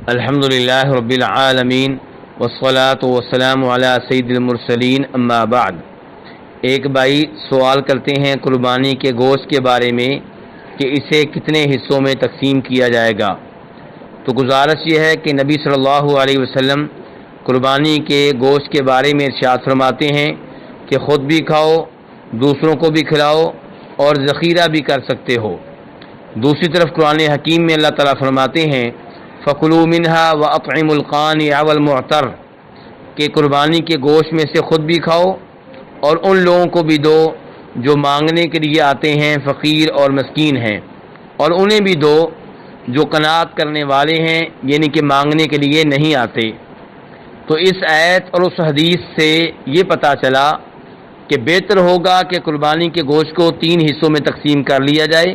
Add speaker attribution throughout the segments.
Speaker 1: الحمدللہ رب العالمین والصلاة والسلام علی سید المرسلین اما بعد۔ ایک بھائی سوال کرتے ہیں قربانی کے گوشت کے بارے میں کہ اسے کتنے حصوں میں تقسیم کیا جائے گا۔ تو گزارش یہ ہے کہ نبی صلی اللہ علیہ وسلم قربانی کے گوشت کے بارے میں ارشاد فرماتے ہیں کہ خود بھی کھاؤ، دوسروں کو بھی کھلاؤ اور ذخیرہ بھی کر سکتے ہو۔ دوسری طرف قرآن حکیم میں اللہ تعالیٰ فرماتے ہیں فَكُلُوا مِنْهَا وَأَطْعِمُوا الْقَانِعَ وَالْمُعْتَرَّ کہ قربانی کے گوشت میں سے خود بھی کھاؤ اور ان لوگوں کو بھی دو جو مانگنے کے لیے آتے ہیں، فقیر اور مسکین ہیں، اور انہیں بھی دو جو قناعت کرنے والے ہیں، یعنی کہ مانگنے کے لیے نہیں آتے۔ تو اس آیت اور اس حدیث سے یہ پتہ چلا کہ بہتر ہوگا کہ قربانی کے گوشت کو 3 حصوں میں تقسیم کر لیا جائے،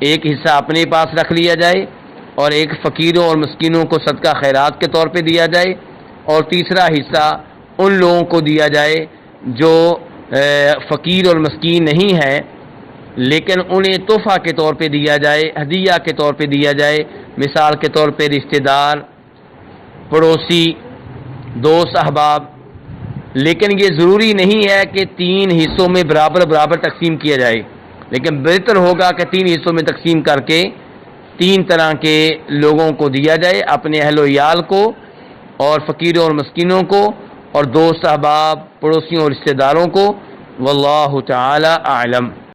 Speaker 1: ایک حصہ اپنے پاس رکھ لیا جائے اور ایک فقیروں اور مسکینوں کو صدقہ خیرات کے طور پہ دیا جائے، اور تیسرا حصہ ان لوگوں کو دیا جائے جو فقیر اور مسکین نہیں ہیں لیکن انہیں تحفہ کے طور پہ دیا جائے، ہدیہ کے طور پہ دیا جائے، مثال کے طور پہ رشتہ دار، پڑوسی، دوست، احباب۔ لیکن یہ ضروری نہیں ہے کہ 3 حصوں میں برابر تقسیم کیا جائے، لیکن بہتر ہوگا کہ 3 حصوں میں تقسیم کر کے 3 طرح کے لوگوں کو دیا جائے، اپنے اہل و عیال کو اور فقیروں اور مسکینوں کو اور دوست، احباب، پڑوسیوں اور رشتہ داروں کو۔ واللہ تعالی اعلم۔